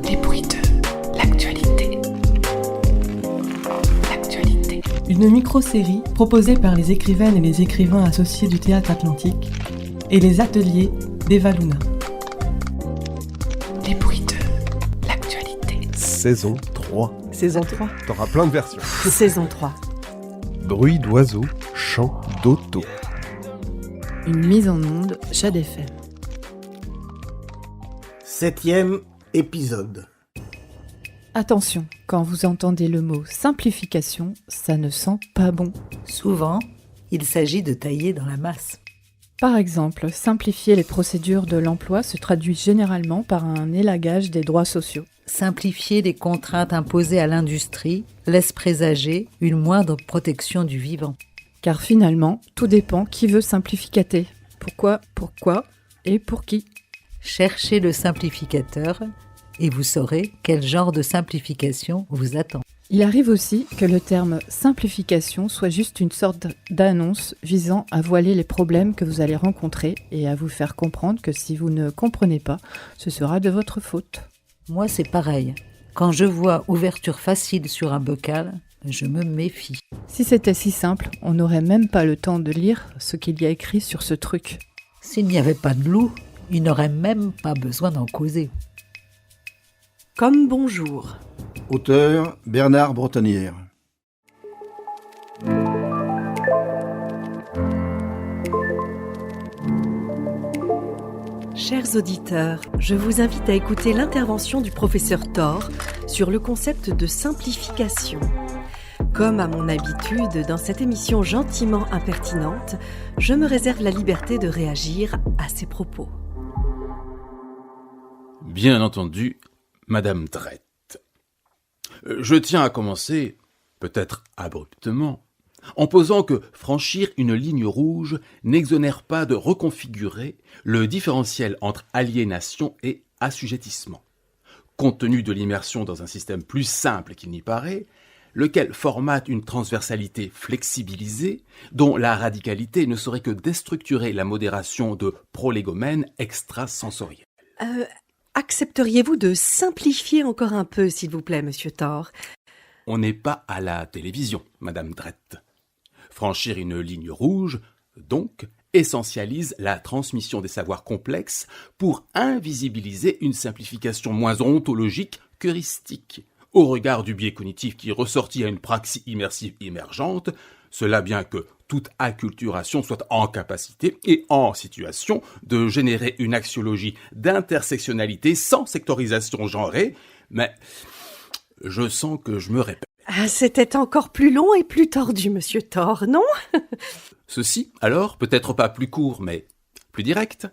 Les bruits de l'actualité. Une micro-série proposée par les écrivaines et les écrivains associés du Théâtre Atlantique et les ateliers d'Eva Luna. Les bruits de l'actualité. Saison 3. Saison 3. T'auras plein de versions. Saison 3. Bruit d'oiseaux, chant d'auto. Une mise en onde Chad FM. 7e épisode. Attention, quand vous entendez le mot simplification, ça ne sent pas bon. Souvent, il s'agit de tailler dans la masse. Par exemple, simplifier les procédures de l'emploi se traduit généralement par un élagage des droits sociaux. Simplifier les contraintes imposées à l'industrie laisse présager une moindre protection du vivant. Car finalement, tout dépend qui veut simplificater. Pourquoi et pour qui. Cherchez le simplificateur et vous saurez quel genre de simplification vous attend. Il arrive aussi que le terme simplification soit juste une sorte d'annonce visant à voiler les problèmes que vous allez rencontrer et à vous faire comprendre que si vous ne comprenez pas, ce sera de votre faute. Moi, c'est pareil. Quand je vois ouverture facile sur un bocal, je me méfie. Si c'était si simple, on n'aurait même pas le temps de lire ce qu'il y a écrit sur ce truc. S'il n'y avait pas de loup, il n'aurait même pas besoin d'en causer. Comme bonjour. Auteur Bernard Bretonnière. Chers auditeurs, je vous invite à écouter l'intervention du professeur Thor sur le concept de simplification. Comme à mon habitude, dans cette émission gentiment impertinente, je me réserve la liberté de réagir à ces propos. Bien entendu, Madame Drette. Je tiens à commencer, peut-être abruptement, en posant que franchir une ligne rouge n'exonère pas de reconfigurer le différentiel entre aliénation et assujettissement, compte tenu de l'immersion dans un système plus simple qu'il n'y paraît, lequel formate une transversalité flexibilisée dont la radicalité ne saurait que déstructurer la modération de prolégomènes extrasensoriels. Accepteriez-vous de simplifier encore un peu, s'il vous plaît, monsieur Thor ? On n'est pas à la télévision, Madame Drette. Franchir une ligne rouge, donc, essentialise la transmission des savoirs complexes pour invisibiliser une simplification moins ontologique qu'heuristique. Au regard du biais cognitif qui ressortit à une praxis immersive émergente, cela bien que toute acculturation soit en capacité et en situation de générer une axiologie d'intersectionnalité sans sectorisation genrée, mais je sens que je me répète. C'était encore plus long et plus tordu, monsieur Thor, non ? Ceci, alors, peut-être pas plus court, mais plus direct.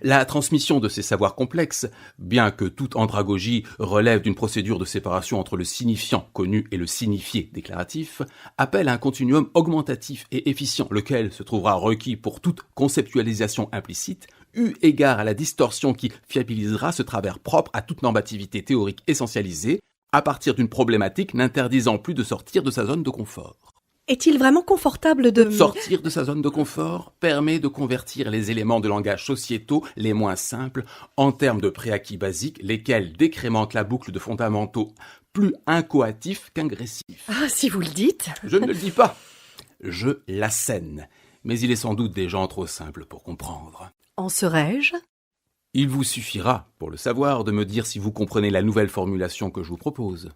La transmission de ces savoirs complexes, bien que toute andragogie relève d'une procédure de séparation entre le signifiant connu et le signifié déclaratif, appelle un continuum augmentatif et efficient, lequel se trouvera requis pour toute conceptualisation implicite, eu égard à la distorsion qui fiabilisera ce travers propre à toute normativité théorique essentialisée, à partir d'une problématique n'interdisant plus de sortir de sa zone de confort. Est-il vraiment confortable de... Sortir de sa zone de confort permet de convertir les éléments de langage sociétaux les moins simples en termes de préacquis basiques, lesquels décrémentent la boucle de fondamentaux plus incoatifs qu'agressifs. Ah, si vous le dites. Je ne le dis pas, je l'assène, mais il est sans doute des gens trop simples pour comprendre. En serais-je ? Il vous suffira, pour le savoir, de me dire si vous comprenez la nouvelle formulation que je vous propose.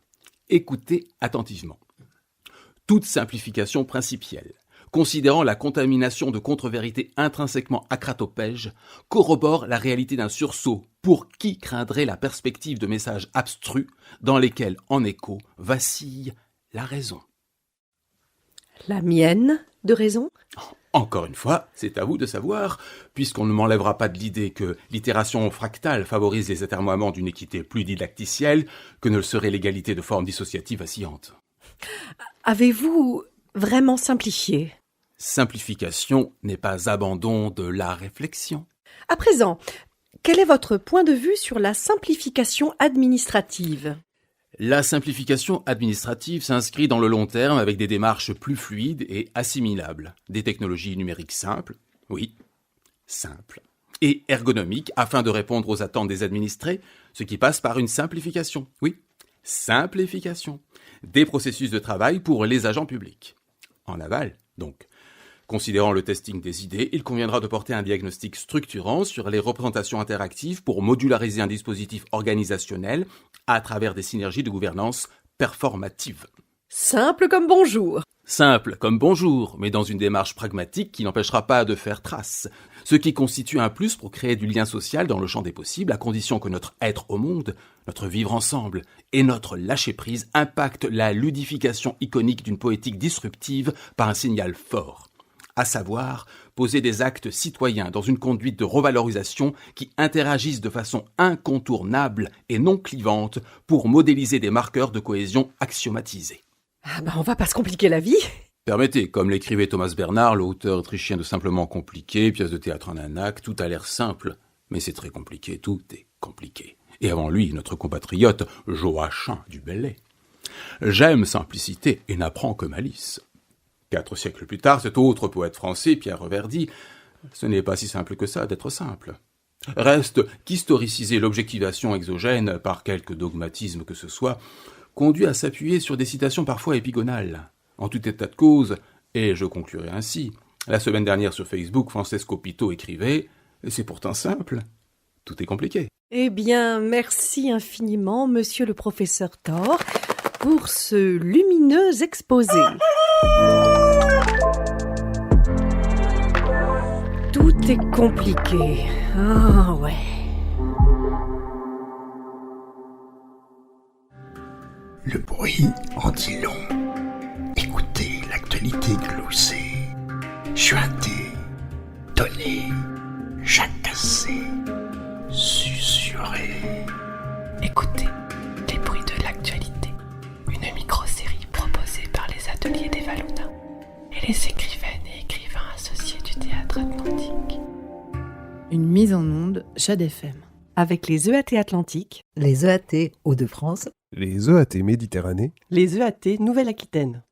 Écoutez attentivement. Toute simplification principielle, considérant la contamination de contre-vérités intrinsèquement acratopèges, corrobore la réalité d'un sursaut pour qui craindrait la perspective de messages abstrus dans lesquels, en écho, vacille la raison. La mienne de raison ? Encore une fois, c'est à vous de savoir, puisqu'on ne m'enlèvera pas de l'idée que l'itération fractale favorise les atermoiements d'une équité plus didacticielle que ne le serait l'égalité de formes dissociatives vacillantes. Avez-vous vraiment simplifié ? Simplification n'est pas abandon de la réflexion. À présent, quel est votre point de vue sur la simplification administrative ? La simplification administrative s'inscrit dans le long terme avec des démarches plus fluides et assimilables. Des technologies numériques simples, oui, simples. et ergonomique afin de répondre aux attentes des administrés, ce qui passe par une simplification. Oui, simplification des processus de travail pour les agents publics. En aval, donc. Considérant le testing des idées, il conviendra de porter un diagnostic structurant sur les représentations interactives pour modulariser un dispositif organisationnel à travers des synergies de gouvernance performative. Simple comme bonjour. Simple comme bonjour, mais dans une démarche pragmatique qui n'empêchera pas de faire trace, ce qui constitue un plus pour créer du lien social dans le champ des possibles, à condition que notre être au monde, notre vivre ensemble et notre lâcher-prise impactent la ludification iconique d'une poétique disruptive par un signal fort. À savoir, poser des actes citoyens dans une conduite de revalorisation qui interagissent de façon incontournable et non clivante pour modéliser des marqueurs de cohésion axiomatisés. On va pas se compliquer la vie. Permettez, comme l'écrivait Thomas Bernhard, l'auteur autrichien de Simplement compliqué, pièce de théâtre en un acte, tout a l'air simple, mais c'est très compliqué, tout est compliqué. Et avant lui, notre compatriote Joachim du Bellay. J'aime simplicité et n'apprends que malice. 4 siècles plus tard, cet autre poète français, Pierre Reverdy, ce n'est pas si simple que ça d'être simple. Reste qu'historiciser l'objectivation exogène par quelque dogmatisme que ce soit, conduit à s'appuyer sur des citations parfois épigonales. En tout état de cause, et je conclurai ainsi, la semaine dernière sur Facebook, Francesco Pito écrivait « C'est pourtant simple, tout est compliqué ». Eh bien, merci infiniment, monsieur le professeur Thor, pour ce lumineux exposé. Tout est compliqué. Ah ouais. Le bruit en dit long. Écoutez l'actualité gloussée, chuintée, donnée, jacassée, susurrée. Écoutez les bruits de l'actualité. Une micro-série proposée par les ateliers des Valuna et les écrivaines et écrivains associés du Théâtre Atlantique. Une mise en onde Jade FM. Avec les EAT Atlantique, Les EAT Hauts-de-France, Les EAT Méditerranée, Les EAT Nouvelle-Aquitaine.